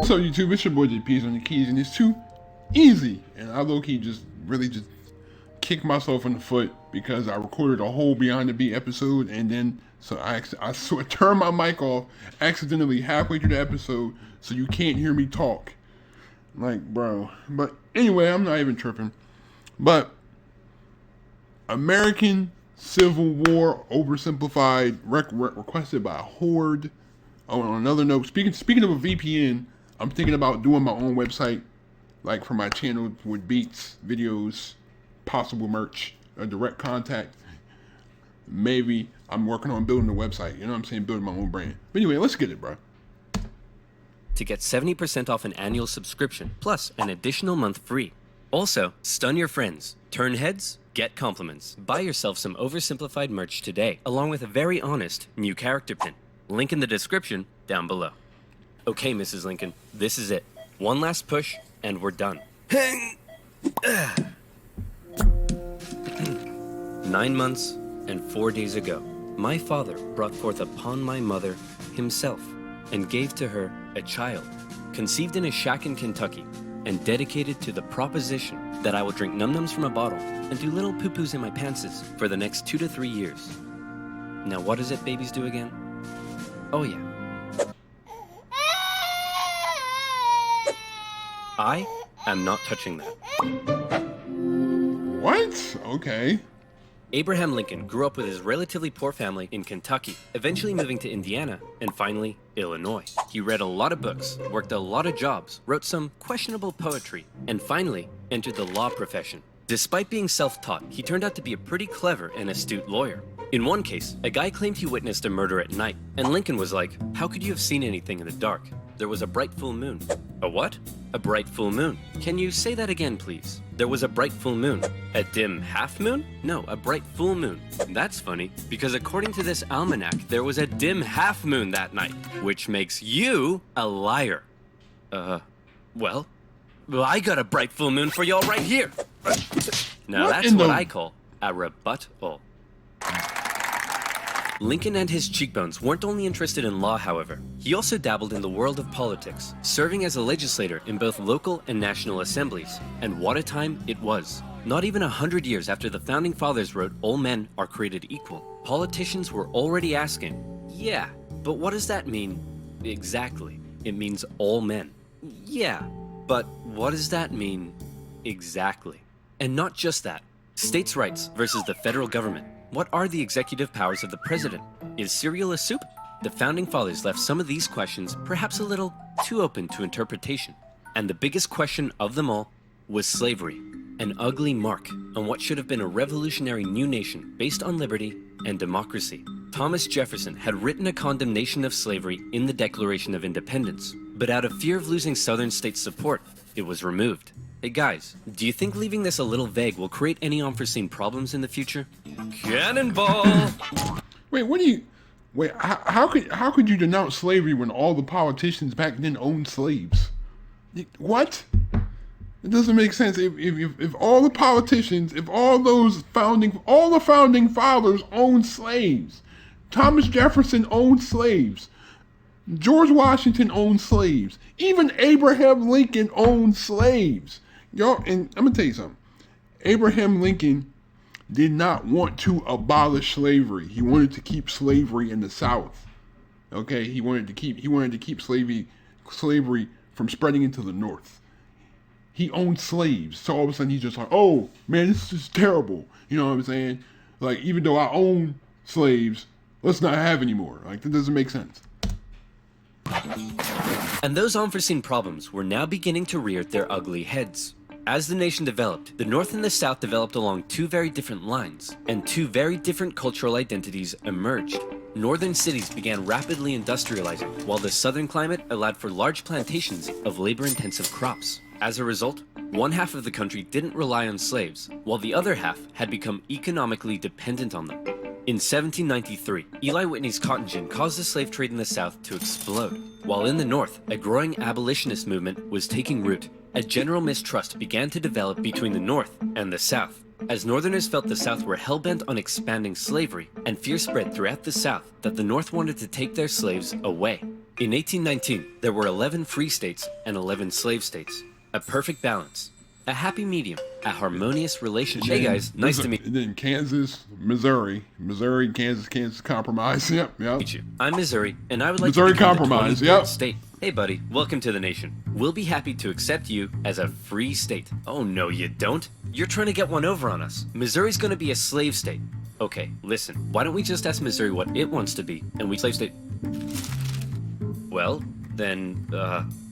What's up, YouTube? It's your boy JP's on the keys, and it's too easy. And I low-key just kicked myself in the foot because I recorded a whole Beyond the Beat episode, and then I turned my mic off accidentally halfway through the episode, so you can't hear me talk. Like, bro. But anyway, I'm not even tripping. But American Civil War Oversimplified, requested by Horde. Oh, on another note, speaking of a VPN, I'm thinking about doing my own website, like for my channel with beats, videos, possible merch, or direct contact. Maybe I'm working on building a website. You know what I'm saying? Building my own brand. But anyway, let's get it, bro. To get 70% off an annual subscription, plus an additional month free. Also, stun your friends, turn heads, get compliments. Buy yourself some Oversimplified merch today, along with a very honest new character pin. Link in the description down below. Okay, Mrs. Lincoln, this is it. One last push, and we're done. 9 months and 4 days ago, my father brought forth upon my mother himself, and gave to her a child, conceived in a shack in Kentucky, and dedicated to the proposition that I will drink num-nums from a bottle and do little poo-poos in my pantses for the next 2 to 3 years. Now what is it babies do again? Oh yeah. I am not touching that. What? Okay. Abraham Lincoln grew up with his relatively poor family in Kentucky, eventually moving to Indiana, and finally, Illinois. He read a lot of books, worked a lot of jobs, wrote some questionable poetry, and finally entered the law profession. Despite being self-taught, he turned out to be a pretty clever and astute lawyer. In one case, a guy claimed he witnessed a murder at night, and Lincoln was like, "How could you have seen anything in the dark? There was a bright full moon." A what? A bright full moon. Can you say that again, please? There was a bright full moon. A dim half moon? No, a bright full moon. That's funny, because according to this almanac, there was a dim half moon that night, which makes you a liar. Well, I got a bright full moon for y'all right here. Now that's what I call a rebuttal. Lincoln and his cheekbones weren't only interested in law, however. He also dabbled in the world of politics, serving as a legislator in both local and national assemblies. And what a time it was. Not even 100 years after the Founding Fathers wrote all men are created equal, politicians were already asking, yeah, but what does that mean exactly? It means all men. Yeah, but what does that mean exactly? And not just that. States' rights versus the federal government. What are the executive powers of the president? Is cereal a soup? The Founding Fathers left some of these questions perhaps a little too open to interpretation. And the biggest question of them all was slavery, an ugly mark on what should have been a revolutionary new nation based on liberty and democracy. Thomas Jefferson had written a condemnation of slavery in the Declaration of Independence, but out of fear of losing Southern states' support, it was removed. Hey guys, do you think leaving this a little vague will create any unforeseen problems in the future? Cannonball! How could you denounce slavery when all the politicians back then owned slaves? What? It doesn't make sense. If all the politicians, if all the founding fathers owned slaves, Thomas Jefferson owned slaves, George Washington owned slaves, even Abraham Lincoln owned slaves. Y'all, and I'm gonna tell you something. Abraham Lincoln did not want to abolish slavery. He wanted to keep slavery in the South. Okay, he wanted to keep slavery from spreading into the North. He owned slaves, so all of a sudden he's just like, "Oh man, this is terrible." You know what I'm saying? Like, even though I own slaves, let's not have any more. Like, that doesn't make sense. And those unforeseen problems were now beginning to rear their ugly heads. As the nation developed, the North and the South developed along two very different lines, and two very different cultural identities emerged. Northern cities began rapidly industrializing, while the southern climate allowed for large plantations of labor-intensive crops. As a result, one half of the country didn't rely on slaves, while the other half had become economically dependent on them. In 1793, Eli Whitney's cotton gin caused the slave trade in the South to explode, while in the North, a growing abolitionist movement was taking root. A general mistrust began to develop between the North and the South, as Northerners felt the South were hell-bent on expanding slavery, and fear spread throughout the South that the North wanted to take their slaves away. In 1819, there were 11 free states and 11 slave states. A perfect balance. A happy medium. A harmonious relationship. Hey guys, nice to meet And then Kansas, Missouri, Kansas compromise. Yep. you. I'm Missouri, and I would like Missouri to become Compromise, the 23rd yep. state. Hey buddy, welcome to the nation. We'll be happy to accept you as a free state. Oh no, you don't. You're trying to get one over on us. Missouri's gonna be a slave state. Okay, listen, why don't we just ask Missouri what it wants to be, and we slave state... Well, then,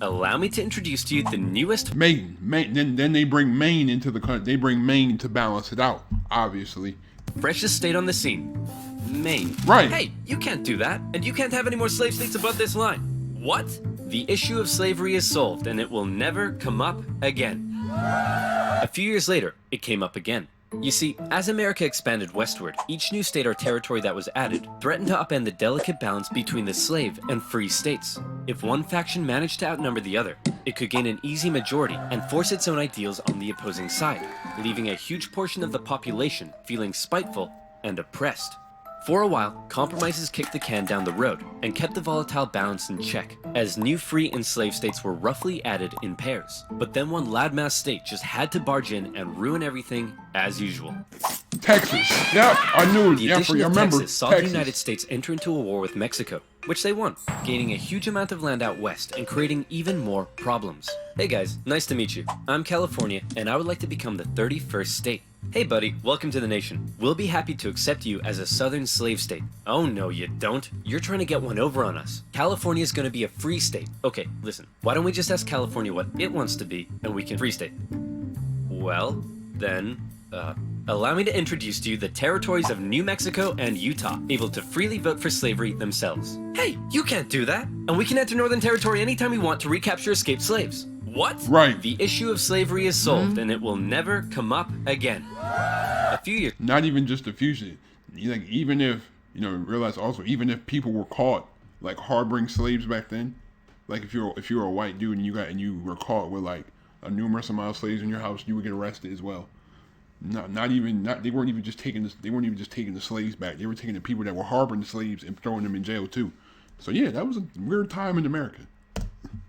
allow me to introduce to you the newest... Maine. Then they bring Maine into the country. They bring Maine to balance it out, obviously. freshest state on the scene. Maine. Right. Hey, you can't do that, and you can't have any more slave states above this line. What? The issue of slavery is solved, and it will never come up again. A few years later, it came up again. You see, as America expanded westward, each new state or territory that was added threatened to upend the delicate balance between the slave and free states. If one faction managed to outnumber the other, it could gain an easy majority and force its own ideals on the opposing side, leaving a huge portion of the population feeling spiteful and oppressed. For a while, compromises kicked the can down the road and kept the volatile balance in check, as new free and slave states were roughly added in pairs. But then one loudmouth state just had to barge in and ruin everything as usual. Texas. Yep, I knew it. The Yep, addition I of remember. Texas saw the United States enter into a war with Mexico, which they won, gaining a huge amount of land out west and creating even more problems. Hey guys, nice to meet you. I'm California, and I would like to become the 31st state. Hey buddy, welcome to the nation. We'll be happy to accept you as a southern slave state. Oh no, you don't. You're trying to get one over on us. California's gonna be a free state. Okay, listen, why don't we just ask California what it wants to be, and we can free state? Well, then, allow me to introduce to you the territories of New Mexico and Utah, able to freely vote for slavery themselves. Hey, you can't do that! And we can enter Northern Territory anytime we want to recapture escaped slaves. What? Right. The issue of slavery is solved, and it will never come up again. A few years... Not even just the fusion. Like, even if, realize also, even if people were caught, like, harboring slaves back then, like, if you're a white dude and you were caught with, like, a numerous amount of slaves in your house, you would get arrested as well. They weren't even just taking the slaves back. They were taking the people that were harboring the slaves and throwing them in jail too. So yeah, that was a weird time in America.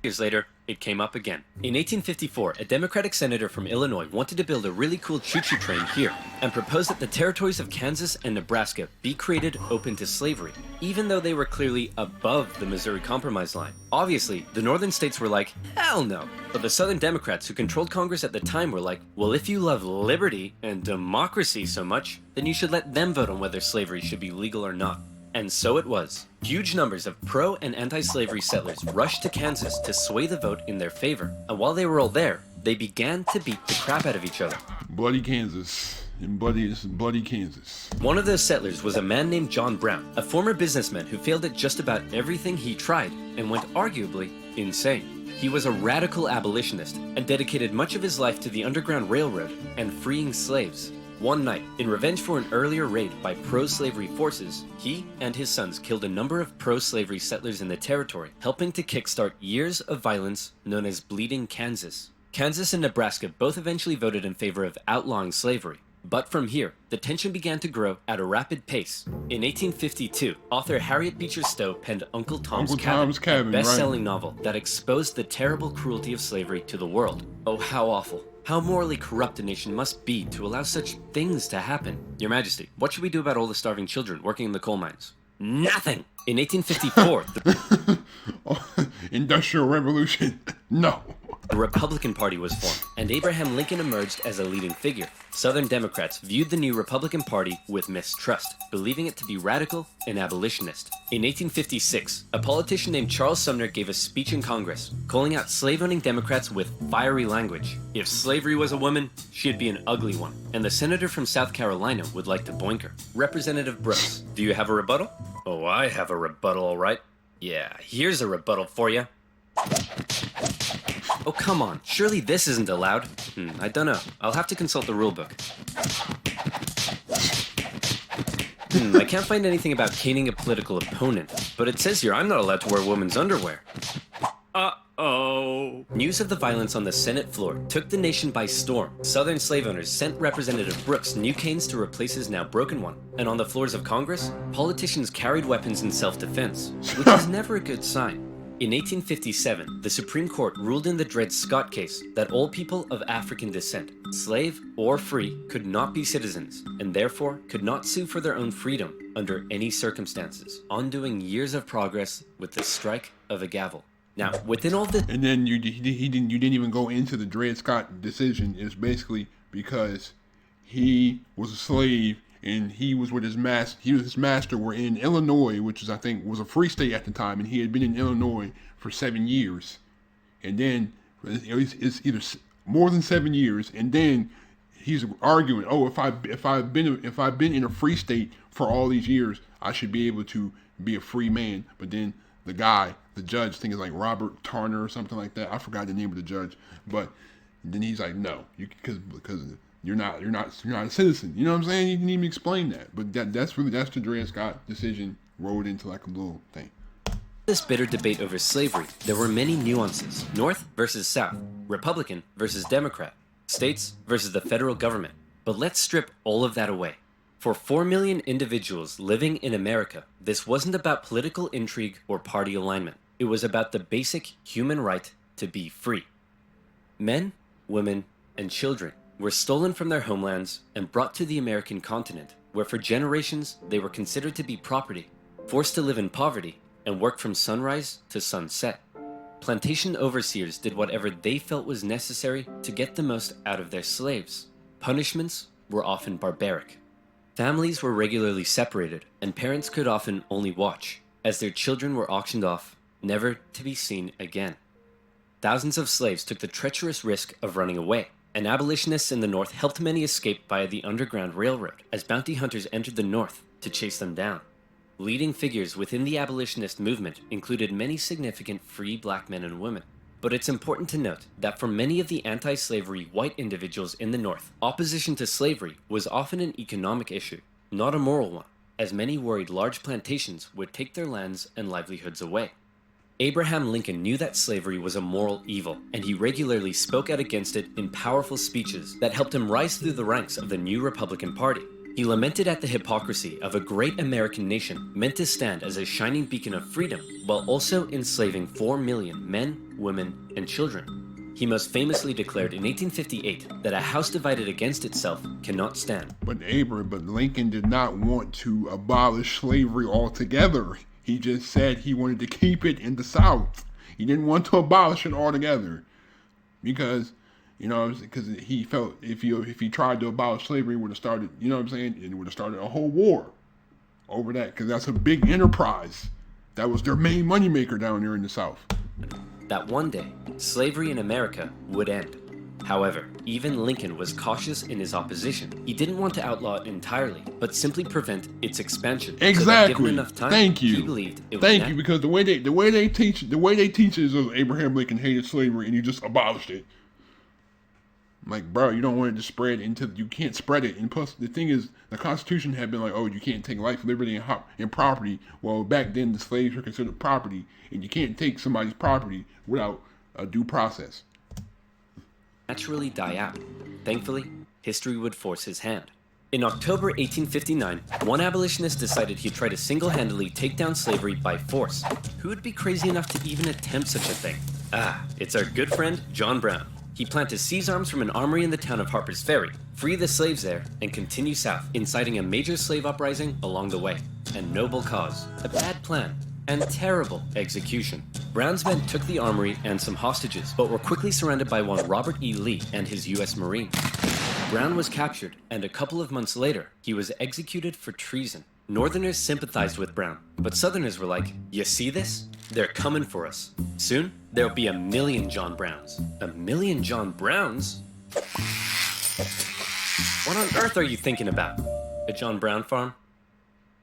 Years later, it came up again. In 1854, a Democratic senator from Illinois wanted to build a really cool choo-choo train here and proposed that the territories of Kansas and Nebraska be created open to slavery, even though they were clearly above the Missouri Compromise line. Obviously, the northern states were like, hell no. But the southern Democrats who controlled Congress at the time were like, well, if you love liberty and democracy so much, then you should let them vote on whether slavery should be legal or not. And so it was. Huge numbers of pro- and anti-slavery settlers rushed to Kansas to sway the vote in their favor. And while they were all there, they began to beat the crap out of each other. Bloody Kansas. And bloody Kansas. One of those settlers was a man named John Brown, a former businessman who failed at just about everything he tried and went arguably insane. He was a radical abolitionist and dedicated much of his life to the Underground Railroad and freeing slaves. One night, in revenge for an earlier raid by pro-slavery forces, he and his sons killed a number of pro-slavery settlers in the territory, helping to kickstart years of violence known as Bleeding Kansas. Kansas and Nebraska both eventually voted in favor of outlawing slavery. But from here, the tension began to grow at a rapid pace. In 1852, author Harriet Beecher Stowe penned Uncle Tom's Cabin, a best-selling novel that exposed the terrible cruelty of slavery to the world. Oh, how awful. How morally corrupt a nation must be to allow such things to happen. Your Majesty, what should we do about all the starving children working in the coal mines? Nothing! In 1854, Industrial Revolution. No. The Republican Party was formed, and Abraham Lincoln emerged as a leading figure. Southern Democrats viewed the new Republican Party with mistrust, believing it to be radical and abolitionist. In 1856, a politician named Charles Sumner gave a speech in Congress, calling out slave-owning Democrats with fiery language. If slavery was a woman, she'd be an ugly one, and the senator from South Carolina would like to boink her. Representative Brooks, do you have a rebuttal? Oh, I have a rebuttal, all right. Yeah, here's a rebuttal for you. Oh, come on. Surely this isn't allowed. I don't know. I'll have to consult the rulebook. I can't find anything about caning a political opponent, but it says here I'm not allowed to wear women's underwear. Uh-oh. News of the violence on the Senate floor took the nation by storm. Southern slave owners sent Representative Brooks new canes to replace his now broken one. And on the floors of Congress, politicians carried weapons in self-defense, which is never a good sign. In 1857, the Supreme Court ruled in the Dred Scott case that all people of African descent, slave or free, could not be citizens, and therefore could not sue for their own freedom under any circumstances, undoing years of progress with the strike of a gavel. Now, within all this, And then you didn't even go into the Dred Scott decision. It's basically because he was a slave and he was with his master. His master were in Illinois, which is I think was a free state at the time, and he had been in Illinois for 7 years. And then it's either more than 7 years, and then he's arguing, oh, if I've been in a free state for all these years, I should be able to be a free man. But then the judge, I think it's like Robert Turner or something like that. I forgot the name of the judge, but then he's like, no, because you're not a citizen. You know what I'm saying? He didn't even explain that. But that's the Dred Scott decision rolled into like a little thing. this bitter debate over slavery, there were many nuances. North versus South, Republican versus Democrat, states versus the federal government. But let's strip all of that away. For 4 million individuals living in America, this wasn't about political intrigue or party alignment. It was about the basic human right to be free. Men, women, and children were stolen from their homelands and brought to the American continent, where for generations they were considered to be property, forced to live in poverty, and work from sunrise to sunset. Plantation overseers did whatever they felt was necessary to get the most out of their slaves. Punishments were often barbaric. Families were regularly separated, and parents could often only watch, as their children were auctioned off, never to be seen again. Thousands of slaves took the treacherous risk of running away, and abolitionists in the North helped many escape via the Underground Railroad, as bounty hunters entered the North to chase them down. Leading figures within the abolitionist movement included many significant free black men and women. But it's important to note that for many of the anti-slavery white individuals in the North, opposition to slavery was often an economic issue, not a moral one, as many worried large plantations would take their lands and livelihoods away. Abraham Lincoln knew that slavery was a moral evil, and he regularly spoke out against it in powerful speeches that helped him rise through the ranks of the new Republican Party. He lamented at the hypocrisy of a great American nation meant to stand as a shining beacon of freedom, while also enslaving 4 million men, women, and children. He most famously declared in 1858 that a house divided against itself cannot stand. But Lincoln did not want to abolish slavery altogether. He just said he wanted to keep it in the South. He didn't want to abolish it altogether because he felt if he tried to abolish slavery, it would have started, you know what I'm saying? It would have started a whole war over that because that's a big enterprise. That was their main moneymaker down there in the South. That one day, slavery in America would end. However, even Lincoln was cautious in his opposition. He didn't want to outlaw it entirely, but simply prevent its expansion. Exactly. So that given enough time, Thank you. He believed it Thank you, because the way they teach is Abraham Lincoln hated slavery and he just abolished it. Like, bro, you don't want it to spread you can't spread it. And plus, the thing is, the Constitution had been like, oh, you can't take life, liberty, and property. Well, back then, the slaves were considered property, and you can't take somebody's property without a due process. Naturally die out. Thankfully, history would force his hand. In October 1859, one abolitionist decided he'd try to single-handedly take down slavery by force. Who would be crazy enough to even attempt such a thing? It's our good friend, John Brown. He planned to seize arms from an armory in the town of Harper's Ferry, free the slaves there, and continue south, inciting a major slave uprising along the way. A noble cause, a bad plan, and terrible execution. Brown's men took the armory and some hostages, but were quickly surrounded by one Robert E. Lee and his U.S. Marines. Brown was captured, and a couple of months later, he was executed for treason. Northerners sympathized with Brown, but Southerners were like, you see this? They're coming for us. Soon, there'll be 1 million John Browns. 1 million John Browns? What on earth are you thinking about? A John Brown farm?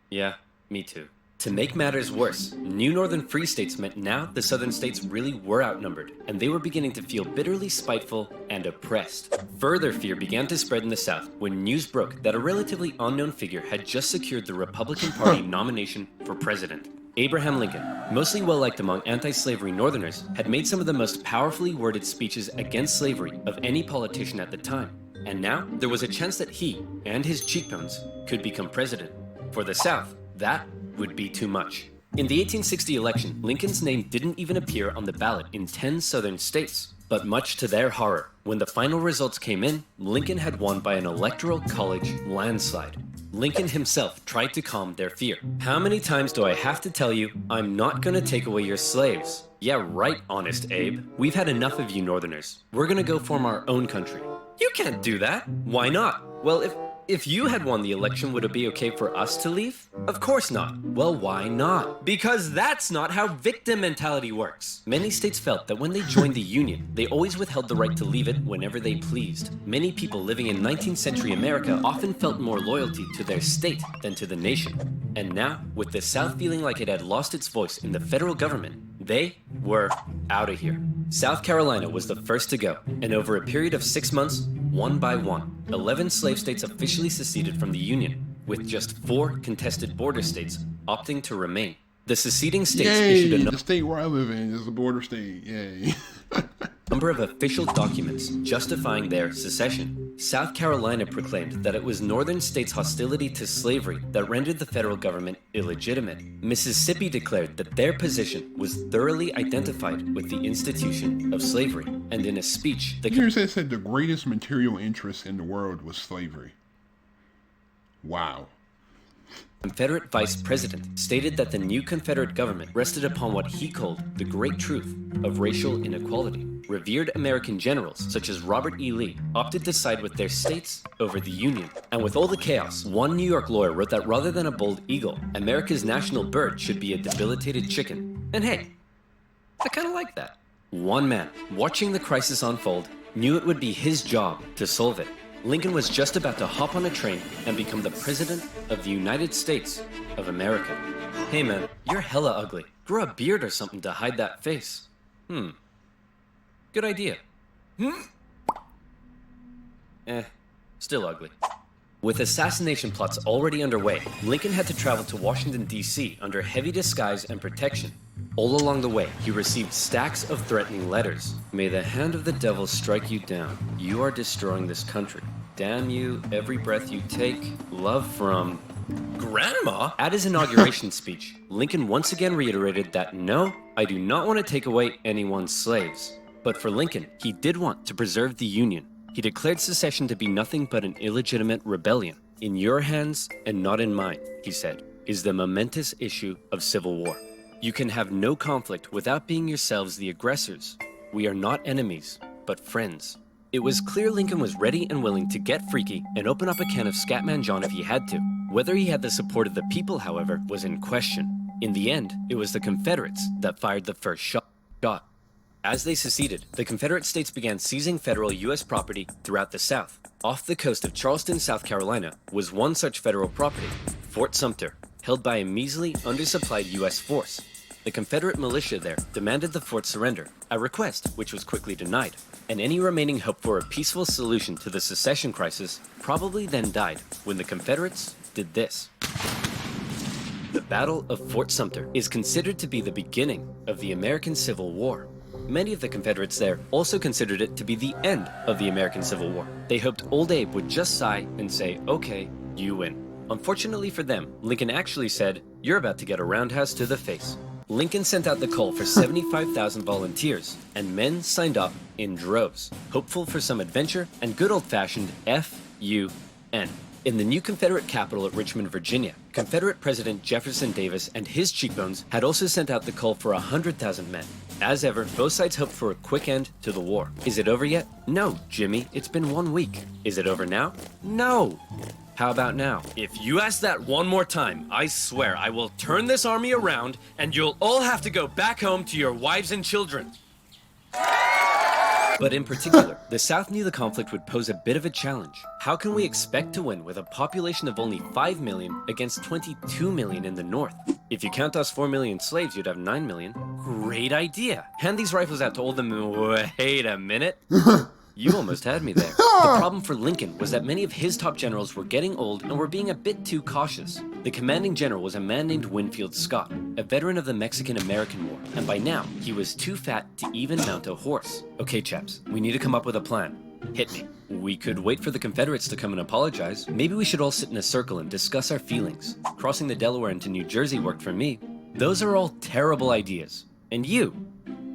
Yeah, me too. To make matters worse, new northern free states meant now the southern states really were outnumbered, and they were beginning to feel bitterly spiteful and oppressed. Further fear began to spread in the South when news broke that a relatively unknown figure had just secured the Republican Party nomination for president. Abraham Lincoln, mostly well-liked among anti-slavery Northerners, had made some of the most powerfully worded speeches against slavery of any politician at the time. And now, there was a chance that he and his cheekbones could become president. For the South, that would be too much. In the 1860 election, Lincoln's name didn't even appear on the ballot in 10 southern states. But much to their horror, when the final results came in, Lincoln had won by an electoral college landslide. Lincoln himself tried to calm their fear. How many times do I have to tell you, I'm not gonna take away your slaves? Yeah, right, Honest Abe. We've had enough of you Northerners. We're gonna go form our own country. You can't do that. Why not? Well, if you had won the election, would it be okay for us to leave? Of course not. Well, why not? Because that's not how victim mentality works. Many states felt that when they joined the Union, they always withheld the right to leave it whenever they pleased. Many people living in 19th century America often felt more loyalty to their state than to the nation. And now, with the South feeling like it had lost its voice in the federal government, they were out of here. South Carolina was the first to go, and over a period of 6 months, one by one, 11 slave states officially seceded from the Union, with just 4 contested border states opting to remain. The seceding states issued the state where I live in is a border state. Yay. number of official documents justifying their secession. South Carolina proclaimed that it was northern states' hostility to slavery that rendered the federal government illegitimate. Mississippi declared that their position was thoroughly identified with the institution of slavery, and in a speech, the said the greatest material interest in the world was slavery. Wow. Confederate vice president stated that the new Confederate government rested upon what he called the great truth of racial inequality. Revered American generals, such as Robert E. Lee, opted to side with their states over the Union. And with all the chaos, one New York lawyer wrote that rather than a bold eagle, America's national bird should be a debilitated chicken. And hey, I kind of like that. One man, watching the crisis unfold, knew it would be his job to solve it. Lincoln was just about to hop on a train and become the President of the United States of America. Hey man, you're hella ugly. Grow a beard or something to hide that face. Good idea. Still ugly. With assassination plots already underway, Lincoln had to travel to Washington, D.C. under heavy disguise and protection. All along the way, he received stacks of threatening letters. May the hand of the devil strike you down. You are destroying this country. Damn you, every breath you take. Love from... Grandma? At his inauguration speech, Lincoln once again reiterated that no, I do not want to take away anyone's slaves. But for Lincoln, he did want to preserve the Union. He declared secession to be nothing but an illegitimate rebellion. In your hands, and not in mine, he said, is the momentous issue of civil war. You can have no conflict without being yourselves the aggressors. We are not enemies, but friends. It was clear Lincoln was ready and willing to get freaky and open up a can of Scatman John if he had to. Whether he had the support of the people, however, was in question. In the end, it was the Confederates that fired the first shot. As they seceded, the Confederate states began seizing federal U.S. property throughout the South. Off the coast of Charleston, South Carolina, was one such federal property, Fort Sumter, held by a measly, undersupplied U.S. force. The Confederate militia there demanded the fort surrender, a request which was quickly denied, and any remaining hope for a peaceful solution to the secession crisis probably then died when the Confederates did this. The Battle of Fort Sumter is considered to be the beginning of the American Civil War. Many of the Confederates there also considered it to be the end of the American Civil War. They hoped Old Abe would just sigh and say, okay, you win. Unfortunately for them, Lincoln actually said, you're about to get a roundhouse to the face. Lincoln sent out the call for 75,000 volunteers, and men signed up in droves, hopeful for some adventure and good old-fashioned F-U-N. In the new Confederate capital at Richmond, Virginia, Confederate President Jefferson Davis and his cheekbones had also sent out the call for 100,000 men. As ever, both sides hoped for a quick end to the war. Is it over yet? No, Jimmy, it's been 1 week. Is it over now? No. How about now? If you ask that one more time, I swear I will turn this army around and you'll all have to go back home to your wives and children. But in particular, the South knew the conflict would pose a bit of a challenge. How can we expect to win with a population of only 5 million against 22 million in the North? If you count us 4 million slaves, you'd have 9 million. Great idea. Hand these rifles out to all the men. Wait a minute. You almost had me there. The problem for Lincoln was that many of his top generals were getting old and were being a bit too cautious. The commanding general was a man named Winfield Scott, a veteran of the Mexican-American War, and by now, he was too fat to even mount a horse. Okay, chaps, we need to come up with a plan. Hit me. We could wait for the Confederates to come and apologize. Maybe we should all sit in a circle and discuss our feelings. Crossing the Delaware into New Jersey worked for me. Those are all terrible ideas. And you?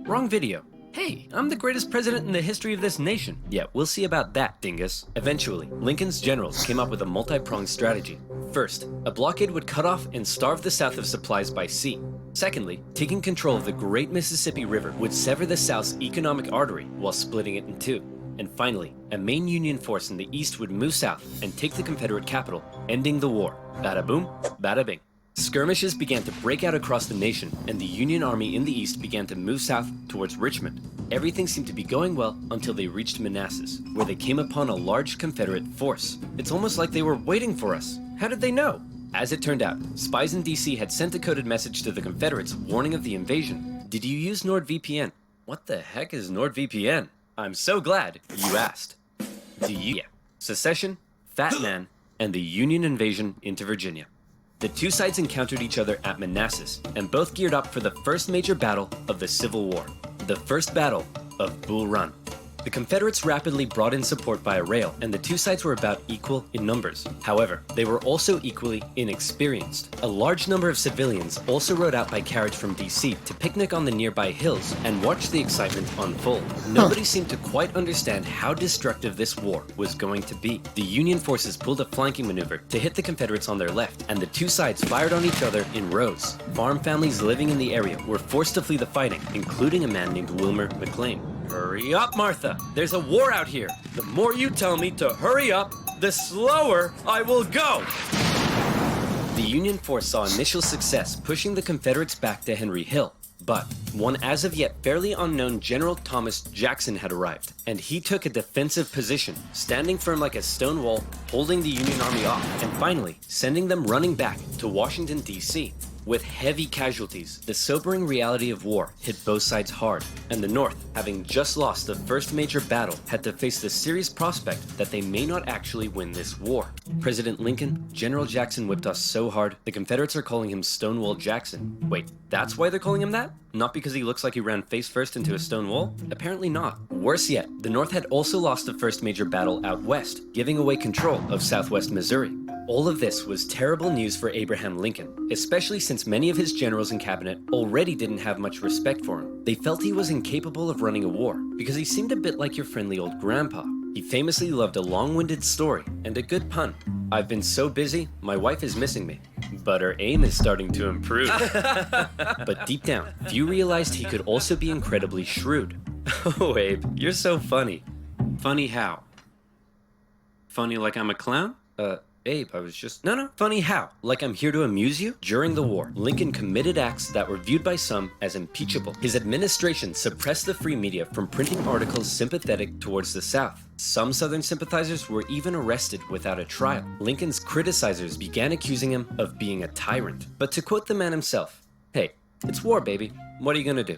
Wrong video. Hey, I'm the greatest president in the history of this nation. Yeah, we'll see about that, dingus. Eventually, Lincoln's generals came up with a multi-pronged strategy. First, a blockade would cut off and starve the South of supplies by sea. Secondly, taking control of the great Mississippi River would sever the South's economic artery while splitting it in two. And finally, a main Union force in the East would move south and take the Confederate capital, ending the war. Bada boom, bada bing. Skirmishes began to break out across the nation, and the Union Army in the East began to move south towards Richmond. Everything seemed to be going well until they reached Manassas, where they came upon a large Confederate force. It's almost like they were waiting for us. How did they know? As it turned out, spies in DC had sent a coded message to the Confederates warning of the invasion. Did you use NordVPN? What the heck is NordVPN? I'm so glad you asked. Do you? Yeah. Secession, Fat Man, and the Union invasion into Virginia. The two sides encountered each other at Manassas, and both geared up for the first major battle of the Civil War, the First Battle of Bull Run. The Confederates rapidly brought in support via rail, and the two sides were about equal in numbers. However, they were also equally inexperienced. A large number of civilians also rode out by carriage from DC to picnic on the nearby hills and watch the excitement unfold. Nobody seemed to quite understand how destructive this war was going to be. The Union forces pulled a flanking maneuver to hit the Confederates on their left, and the two sides fired on each other in rows. Farm families living in the area were forced to flee the fighting, including a man named Wilmer McLean. Hurry up, Martha! There's a war out here! The more you tell me to hurry up, the slower I will go! The Union force saw initial success pushing the Confederates back to Henry Hill, but one as of yet fairly unknown General Thomas Jackson had arrived, and he took a defensive position, standing firm like a stone wall, holding the Union army off, and finally sending them running back to Washington, D.C. With heavy casualties, the sobering reality of war hit both sides hard, and the North, having just lost the first major battle, had to face the serious prospect that they may not actually win this war. President Lincoln, General Jackson whipped us so hard, the Confederates are calling him Stonewall Jackson. Wait, that's why they're calling him that? Not because he looks like he ran face first into a stone wall? Apparently not. Worse yet, the North had also lost the first major battle out west, giving away control of southwest Missouri. All of this was terrible news for Abraham Lincoln, especially since many of his generals and cabinet already didn't have much respect for him. They felt he was incapable of running a war, because he seemed a bit like your friendly old grandpa. He famously loved a long-winded story and a good pun. I've been so busy, my wife is missing me, but her aim is starting to improve. But deep down, few realized he could also be incredibly shrewd. Oh, Abe, you're so funny. Funny how? Funny like I'm a clown? Abe, I was just... No. Funny how? Like I'm here to amuse you? During the war, Lincoln committed acts that were viewed by some as impeachable. His administration suppressed the free media from printing articles sympathetic towards the South. Some Southern sympathizers were even arrested without a trial. Lincoln's criticizers began accusing him of being a tyrant. But to quote the man himself, hey, it's war, baby. What are you gonna do?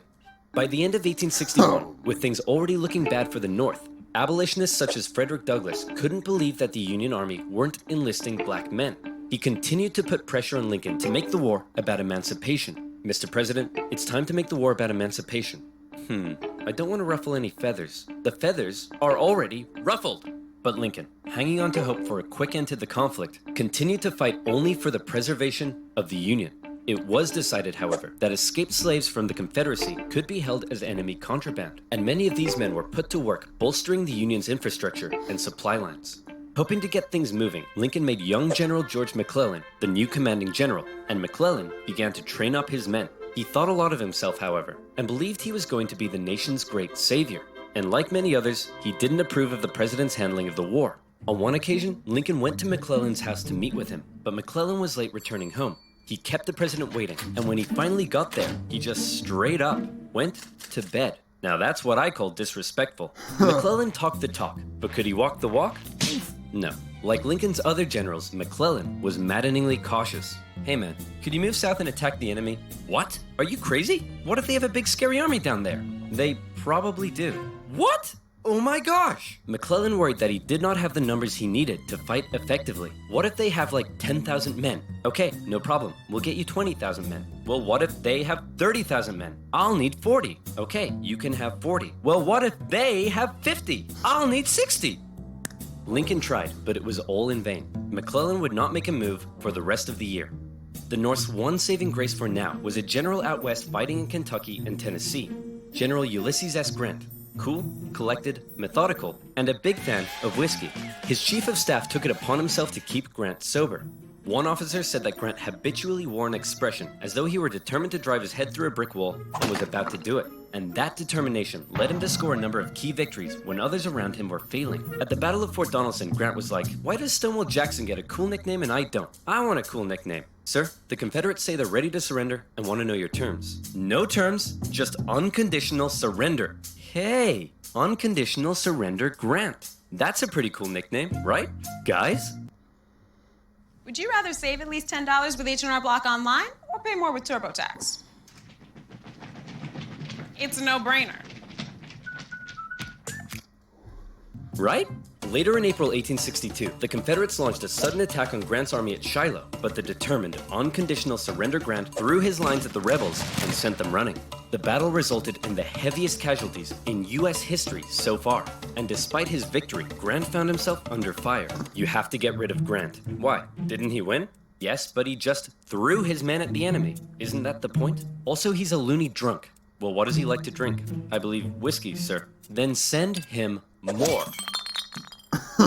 By the end of 1861, with things already looking bad for the North, abolitionists such as Frederick Douglass couldn't believe that the Union Army weren't enlisting black men. He continued to put pressure on Lincoln to make the war about emancipation. Mr. President, it's time to make the war about emancipation. I don't want to ruffle any feathers. The feathers are already ruffled. But Lincoln, hanging on to hope for a quick end to the conflict, continued to fight only for the preservation of the Union. It was decided, however, that escaped slaves from the Confederacy could be held as enemy contraband, and many of these men were put to work bolstering the Union's infrastructure and supply lines. Hoping to get things moving, Lincoln made young General George McClellan the new commanding general, and McClellan began to train up his men. He thought a lot of himself, however, and believed he was going to be the nation's great savior. And like many others, he didn't approve of the president's handling of the war. On one occasion, Lincoln went to McClellan's house to meet with him, but McClellan was late returning home. He kept the president waiting, and when he finally got there, he just straight up went to bed. Now that's what I call disrespectful. McClellan talked the talk, but could he walk the walk? No. Like Lincoln's other generals, McClellan was maddeningly cautious. Hey man, could you move south and attack the enemy? What? Are you crazy? What if they have a big scary army down there? They probably do. What? Oh my gosh! McClellan worried that he did not have the numbers he needed to fight effectively. What if they have like 10,000 men? Okay, no problem. We'll get you 20,000 men. Well, what if they have 30,000 men? I'll need 40. Okay, you can have 40. Well, what if they have 50? I'll need 60. Lincoln tried, but it was all in vain. McClellan would not make a move for the rest of the year. The North's one saving grace for now was a general out west fighting in Kentucky and Tennessee, General Ulysses S. Grant. Cool, collected, methodical, and a big fan of whiskey. His chief of staff took it upon himself to keep Grant sober. One officer said that Grant habitually wore an expression as though he were determined to drive his head through a brick wall and was about to do it. And that determination led him to score a number of key victories when others around him were failing. At the Battle of Fort Donelson, Grant was like, "Why does Stonewall Jackson get a cool nickname and I don't? I want a cool nickname." "Sir, the Confederates say they're ready to surrender and want to know your terms." "No terms, just unconditional surrender." Hey, unconditional surrender Grant. That's a pretty cool nickname, right? Guys? Would you rather save at least $10 with H&R Block Online or pay more with TurboTax? It's a no-brainer. Right? Later in April 1862, the Confederates launched a sudden attack on Grant's army at Shiloh, but the determined, unconditional surrender Grant threw his lines at the rebels and sent them running. The battle resulted in the heaviest casualties in U.S. history so far, and despite his victory, Grant found himself under fire. You have to get rid of Grant. Why? Didn't he win? Yes, but he just threw his men at the enemy. Isn't that the point? Also, he's a loony drunk. Well, what does he like to drink? I believe whiskey, sir. Then send him more.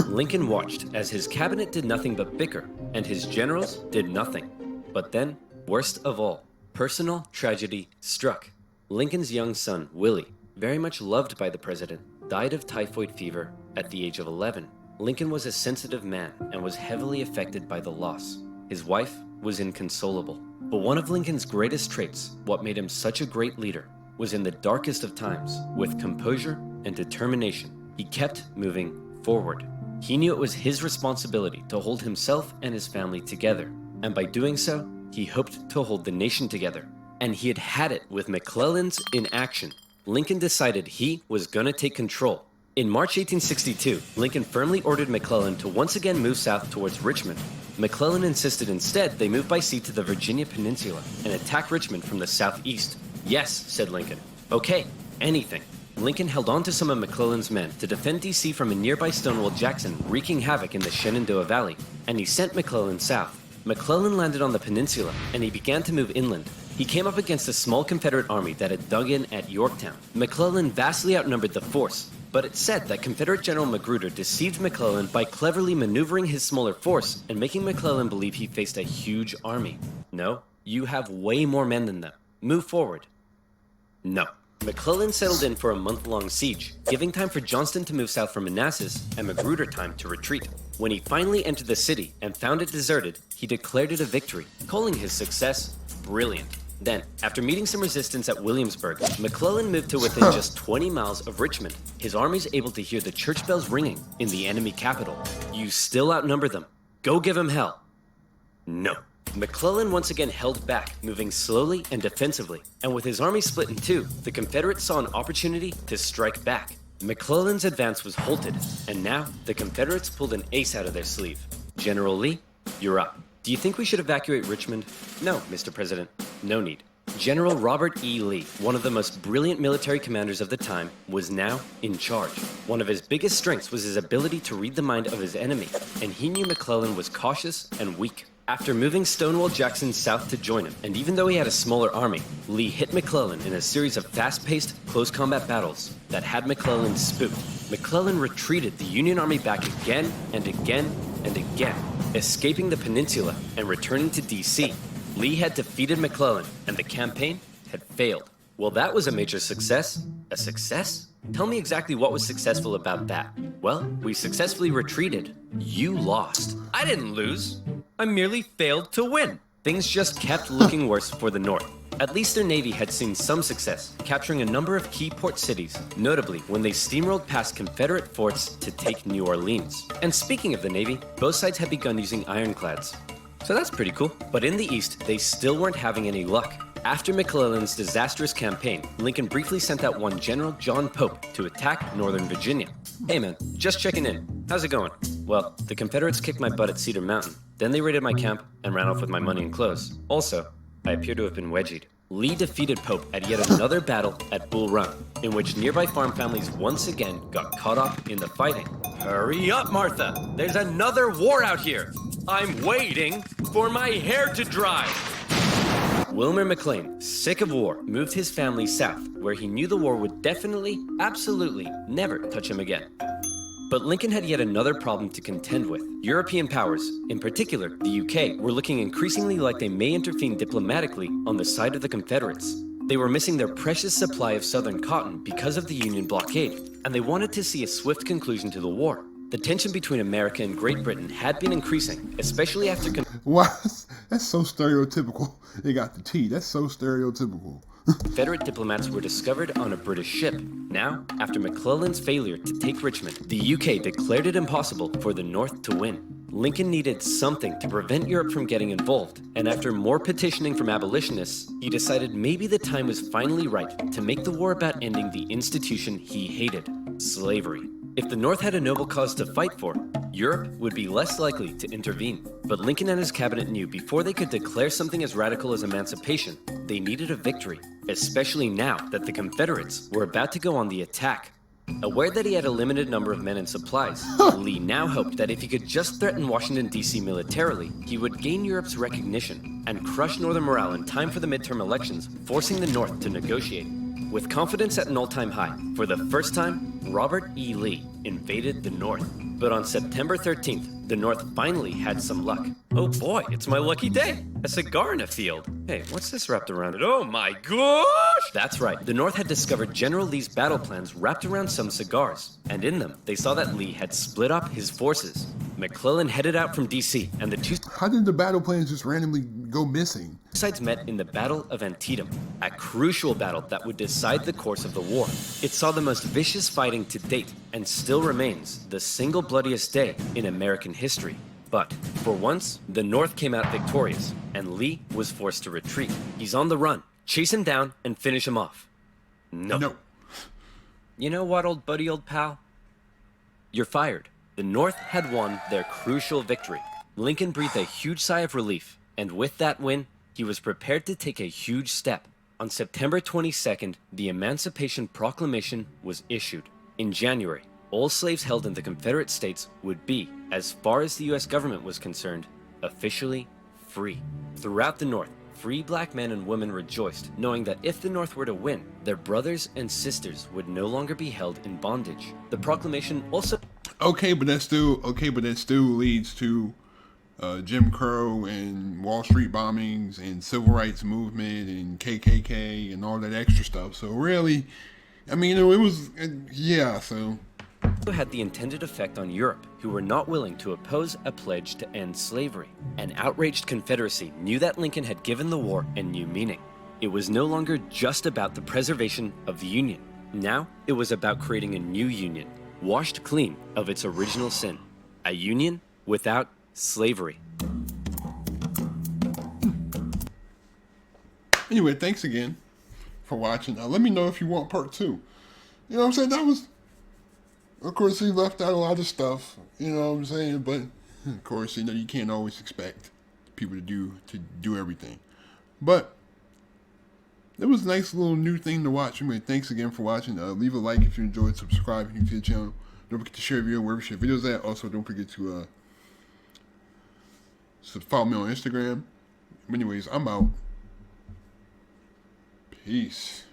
Lincoln watched as his cabinet did nothing but bicker, and his generals did nothing. But then, worst of all, personal tragedy struck. Lincoln's young son, Willie, very much loved by the president, died of typhoid fever at the age of 11. Lincoln was a sensitive man and was heavily affected by the loss. His wife was inconsolable. But one of Lincoln's greatest traits, what made him such a great leader, was in the darkest of times, with composure and determination, he kept moving forward. He knew it was his responsibility to hold himself and his family together, and by doing so, he hoped to hold the nation together. And he had had it with McClellan's inaction. Lincoln decided he was gonna take control. In March 1862, Lincoln firmly ordered McClellan to once again move south towards Richmond. McClellan insisted instead they move by sea to the Virginia Peninsula and attack Richmond from the southeast. "Yes," said Lincoln. "Okay, anything." Lincoln held on to some of McClellan's men to defend D.C. from a nearby Stonewall Jackson wreaking havoc in the Shenandoah Valley, and he sent McClellan south. McClellan landed on the peninsula, and he began to move inland. He came up against a small Confederate army that had dug in at Yorktown. McClellan vastly outnumbered the force, but it's said that Confederate General Magruder deceived McClellan by cleverly maneuvering his smaller force and making McClellan believe he faced a huge army. "No, you have way more men than them. Move forward." No. McClellan settled in for a month-long siege, giving time for Johnston to move south from Manassas and Magruder time to retreat. When he finally entered the city and found it deserted, he declared it a victory, calling his success brilliant. Then, after meeting some resistance at Williamsburg, McClellan moved to within just 20 miles of Richmond. His army's able to hear the church bells ringing in the enemy capital. You still outnumber them. Go give him hell. No. McClellan once again held back, moving slowly and defensively, and with his army split in two, the Confederates saw an opportunity to strike back. McClellan's advance was halted, and now the Confederates pulled an ace out of their sleeve. "General Lee, you're up. Do you think we should evacuate Richmond?" "No, Mr. President, no need." General Robert E. Lee, one of the most brilliant military commanders of the time, was now in charge. One of his biggest strengths was his ability to read the mind of his enemy, and he knew McClellan was cautious and weak. After moving Stonewall Jackson south to join him, and even though he had a smaller army, Lee hit McClellan in a series of fast-paced, close combat battles that had McClellan spooked. McClellan retreated the Union Army back again and again and again, escaping the peninsula and returning to D.C. Lee had defeated McClellan, and the campaign had failed. Well, that was a major success. A success? Tell me exactly what was successful about that. Well, we successfully retreated. You lost. I didn't lose. I merely failed to win. Things just kept looking worse for the North. At least their navy had seen some success, capturing a number of key port cities, notably when they steamrolled past Confederate forts to take New Orleans. And speaking of the navy, both sides had begun using ironclads. So that's pretty cool. But in the East, they still weren't having any luck. After McClellan's disastrous campaign, Lincoln briefly sent out one General John Pope to attack Northern Virginia. "Hey man, just checking in. How's it going?" "Well, the Confederates kicked my butt at Cedar Mountain. Then they raided my camp and ran off with my money and clothes. Also, I appear to have been wedgied." Lee defeated Pope at yet another battle at Bull Run, in which nearby farm families once again got caught up in the fighting. "Hurry up, Martha! There's another war out here!" I'm waiting for my hair to dry. Wilmer McLean, sick of war, moved his family south, where he knew the war would definitely, absolutely, never touch him again. But Lincoln had yet another problem to contend with. European powers, in particular the UK, were looking increasingly like they may intervene diplomatically on the side of the Confederates. They were missing their precious supply of southern cotton because of the Union blockade, and they wanted to see a swift conclusion to the war. The tension between America and Great Britain had been increasing, especially after... Wow, that's so stereotypical. They got the T. That's so stereotypical. Confederate diplomats were discovered on a British ship. Now, after McClellan's failure to take Richmond, the UK declared it impossible for the North to win. Lincoln needed something to prevent Europe from getting involved, and after more petitioning from abolitionists, he decided maybe the time was finally right to make the war about ending the institution he hated, slavery. If the North had a noble cause to fight for, Europe would be less likely to intervene. But Lincoln and his cabinet knew before they could declare something as radical as emancipation, they needed a victory, especially now that the Confederates were about to go on the attack. Aware that he had a limited number of men and supplies, Lee now hoped that if he could just threaten Washington, D.C. militarily, he would gain Europe's recognition and crush Northern morale in time for the midterm elections, forcing the North to negotiate. With confidence at an all-time high, for the first time, Robert E. Lee invaded the North. But on September 13th, the North finally had some luck. Oh boy, it's my lucky day! A cigar in a field. Hey, what's this wrapped around it? Oh my gosh! That's right, the North had discovered General Lee's battle plans wrapped around some cigars. And in them, they saw that Lee had split up his forces. McClellan headed out from D.C., and the two How did the battle plans just randomly go missing? sides met in the Battle of Antietam, a crucial battle that would decide the course of the war. It saw the most vicious fighting to date, and still remains the single bloodiest day in American history. But, for once, the North came out victorious, and Lee was forced to retreat. He's on the run. Chase him down and finish him off. No. You know what, old buddy, old pal? You're fired. The North had won their crucial victory. Lincoln breathed a huge sigh of relief, and with that win, he was prepared to take a huge step. On September 22nd, the Emancipation Proclamation was issued. In January, all slaves held in the Confederate States would be, as far as the US government was concerned, officially free. Throughout the North, free black men and women rejoiced, knowing that if the North were to win, their brothers and sisters would no longer be held in bondage. The proclamation also... Okay, but that still leads to Jim Crow and Wall Street bombings and civil rights movement and KKK and all that extra stuff. So really, I mean, it was, yeah, so. had the intended effect on Europe, who were not willing to oppose a pledge to end slavery. An outraged Confederacy knew that Lincoln had given the war a new meaning. It was no longer just about the preservation of the Union. Now, it was about creating a new Union, washed clean of its original sin. A Union without slavery. Anyway, thanks again for watching. Let me know if you want part 2. You know what I'm saying? That was, of course, he left out a lot of stuff. You know what I'm saying? But, of course, you know, you can't always expect people to do everything. But it was a nice little new thing to watch. Anyway, thanks again for watching. Leave a like if you enjoyed. Subscribe if you're new to the channel. Don't forget to share your video wherever you share videos at. Also, don't forget to follow me on Instagram. Anyways, I'm out. Peace.